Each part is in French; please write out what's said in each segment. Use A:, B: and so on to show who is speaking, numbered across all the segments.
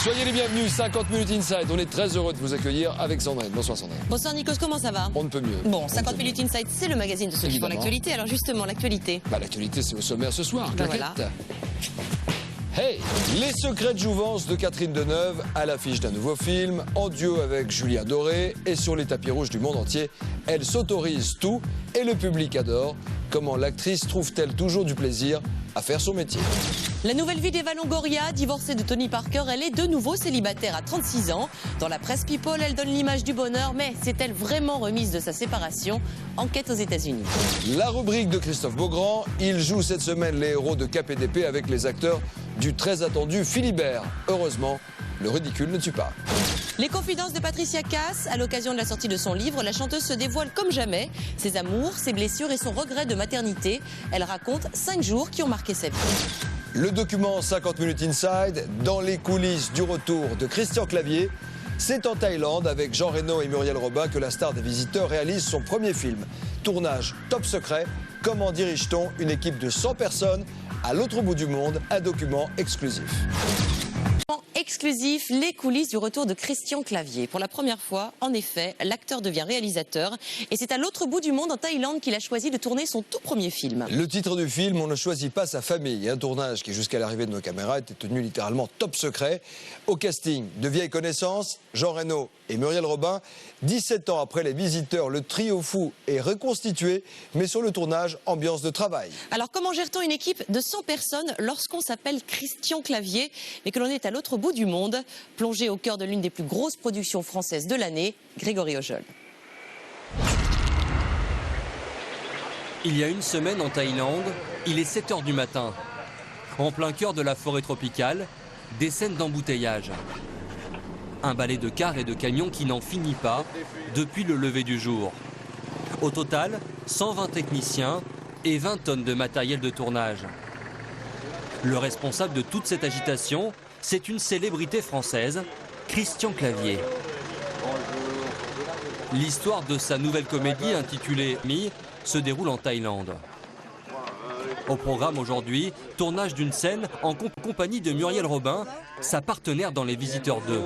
A: Soyez les bienvenus, 50 minutes inside. On est très heureux de vous accueillir avec Sandrine. Bonsoir Sandrine.
B: Bonsoir Nikos, comment ça va?
A: On ne peut mieux.
B: Bon, 50 minutes inside, c'est le magazine de ceux qui font l'actualité. Alors justement, l'actualité.
A: L'actualité, c'est au sommaire ce soir.
B: Voilà.
A: Hey, les secrets de jouvence de Catherine Deneuve à l'affiche d'un nouveau film, en duo avec Julien Doré et sur les tapis rouges du monde entier. Elle s'autorise tout et le public adore. Comment l'actrice trouve-t-elle toujours du plaisir à faire son métier?
B: La nouvelle vie d'Eva Longoria, divorcée de Tony Parker, elle est de nouveau célibataire à 36 ans. Dans la presse People, elle donne l'image du bonheur, mais s'est-elle vraiment remise de sa séparation? Enquête aux États-Unis.
A: La rubrique de Christophe Beaugrand, il joue cette semaine les héros de KPDP avec les acteurs du très attendu Philibert. Heureusement, le ridicule ne tue pas.
B: Les confidences de Patricia Cass. À l'occasion de la sortie de son livre, la chanteuse se dévoile comme jamais. Ses amours, ses blessures et son regret de maternité. Elle raconte 5 jours qui ont marqué sa vie.
A: Le document 50 minutes inside, dans les coulisses du retour de Christian Clavier. C'est en Thaïlande avec Jean Reno et Muriel Robin que la star des Visiteurs réalise son premier film. Tournage top secret. Comment dirige-t-on une équipe de 100 personnes à l'autre bout du monde? Un document exclusif.
B: Exclusif, les coulisses du retour de Christian Clavier. Pour la première fois, en effet, l'acteur devient réalisateur et c'est à l'autre bout du monde, en Thaïlande, qu'il a choisi de tourner son tout premier film.
A: Le titre du film, on ne choisit pas sa famille. Un tournage qui, jusqu'à l'arrivée de nos caméras, était tenu littéralement top secret. Au casting, de vieilles connaissances, Jean Reno et Muriel Robin. 17 ans après Les Visiteurs, le trio fou est reconstitué, mais sur le tournage, ambiance de travail.
B: Alors comment gère-t-on une équipe de 100 personnes lorsqu'on s'appelle Christian Clavier, mais que l'on est à l'autre bout du monde? Plongé au cœur de l'une des plus grosses productions françaises de l'année, Grégory Ojol.
C: Il y a une semaine en Thaïlande, il est 7 h du matin. En plein cœur de la forêt tropicale, des scènes d'embouteillage. Un balai de cars et de camions qui n'en finit pas depuis le lever du jour. Au total, 120 techniciens et 20 tonnes de matériel de tournage. Le responsable de toute cette agitation, c'est une célébrité française, Christian Clavier. L'histoire de sa nouvelle comédie intitulée « Mi » se déroule en Thaïlande. Au programme aujourd'hui, tournage d'une scène en compagnie de Muriel Robin, sa partenaire dans Les Visiteurs 2.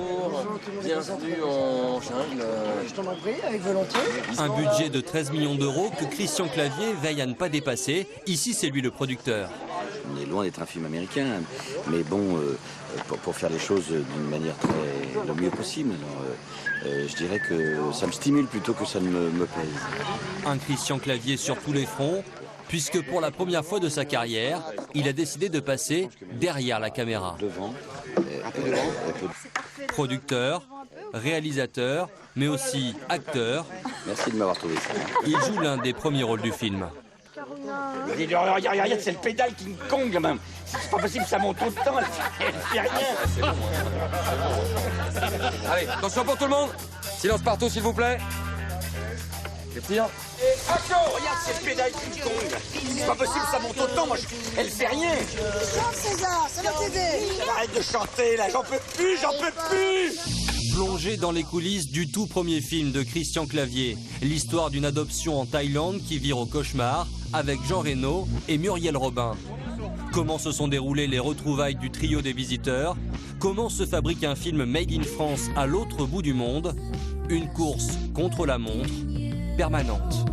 D: Bienvenue en jungle. Je t'en prie, avec volonté.
C: Un budget de 13 millions d'euros que Christian Clavier veille à ne pas dépasser. Ici, c'est lui le producteur.
E: On est loin d'être un film américain, mais bon, pour faire les choses d'une manière le mieux possible. Alors, je dirais que ça me stimule plutôt que ça ne me pèse.
C: Un Christian Clavier sur tous les fronts, puisque pour la première fois de sa carrière, il a décidé de passer derrière la caméra.
E: Devant, un peu devant.
C: Producteur, réalisateur, mais aussi acteur.
E: Merci de m'avoir trouvé ça.
C: Il joue l'un des premiers rôles du film.
F: Regarde, c'est le pédale qui me congue même. C'est pas possible, ça monte tout le temps, elle fait rien.
D: Allez, attention pour tout le monde. Silence partout, s'il vous plaît.
F: Et action, regarde, c'est le pédale qui me congue. C'est pas possible, ça monte autant, moi, elle fait rien.
G: Chante César, ça va t'aider.
F: Arrête de chanter, là, j'en peux plus.
C: Plongé dans les coulisses du tout premier film de Christian Clavier, l'histoire d'une adoption en Thaïlande qui vire au cauchemar avec Jean Reno et Muriel Robin. Comment se sont déroulées les retrouvailles du trio des Visiteurs? Comment se fabrique un film made in France à l'autre bout du monde? Une course contre la montre permanente.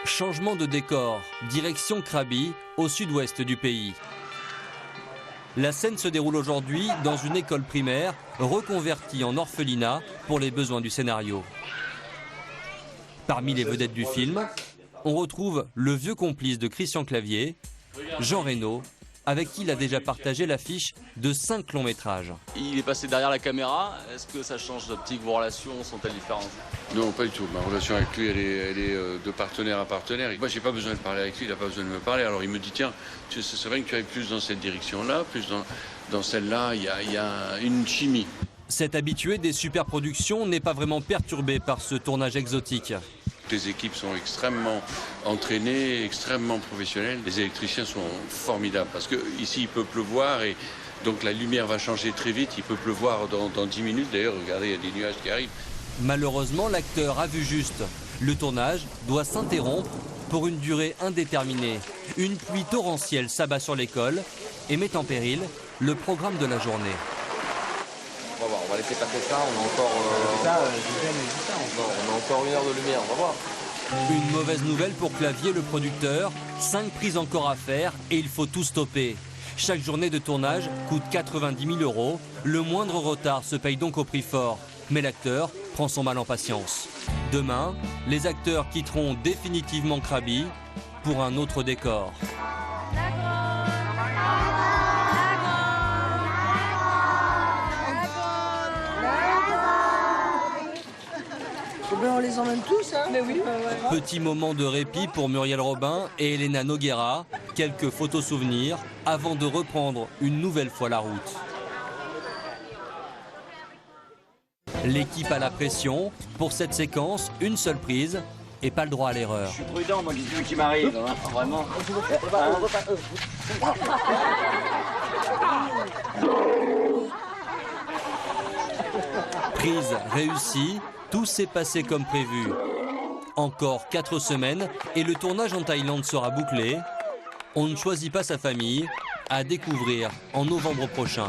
C: Changement de décor, direction Krabi, au sud-ouest du pays. La scène se déroule aujourd'hui dans une école primaire reconvertie en orphelinat pour les besoins du scénario. Parmi les vedettes du film, on retrouve le vieux complice de Christian Clavier, Jean Reno, avec qui il a déjà partagé l'affiche de 5 longs métrages.
H: Il est passé derrière la caméra, est-ce que ça change d'optique? Vos relations sont-elles différentes?
I: Non, pas du tout. Ma relation avec lui, elle est de partenaire à partenaire. Moi, j'ai pas besoin de parler avec lui, il n'a pas besoin de me parler. Alors il me dit, tiens, c'est vrai que tu ailles plus dans cette direction-là, plus dans celle-là, il y a une chimie.
C: Cet habitué des superproductions n'est pas vraiment perturbé par ce tournage exotique.
I: Les équipes sont extrêmement entraînées, extrêmement professionnelles. Les électriciens sont formidables parce qu'ici il peut pleuvoir et donc la lumière va changer très vite. Il peut pleuvoir dans 10 minutes. D'ailleurs, regardez, il y a des nuages qui arrivent.
C: Malheureusement, l'acteur a vu juste. Le tournage doit s'interrompre pour une durée indéterminée. Une pluie torrentielle s'abat sur l'école et met en péril le programme de la journée.
D: On va voir, on va laisser passer ça, on a encore, on a encore 1 heure de lumière, on va voir.
C: Une mauvaise nouvelle pour Clavier, le producteur. 5 prises encore à faire et il faut tout stopper. Chaque journée de tournage coûte 90 000 €. Le moindre retard se paye donc au prix fort. Mais l'acteur prend son mal en patience. Demain, les acteurs quitteront définitivement Krabi pour un autre décor.
G: On les emmène tous, hein? Mais oui.
C: Petit moment de répit pour Muriel Robin et Elena Noguera. Quelques photos souvenirs avant de reprendre une nouvelle fois la route. L'équipe a la pression. Pour cette séquence, une seule prise et pas le droit à l'erreur.
F: Je suis prudent, moi, dis-tu qui m'arrive, hein, vraiment.
C: Prise réussie, tout s'est passé comme prévu. Encore 4 semaines et le tournage en Thaïlande sera bouclé. On ne choisit pas sa famille, à découvrir en novembre prochain.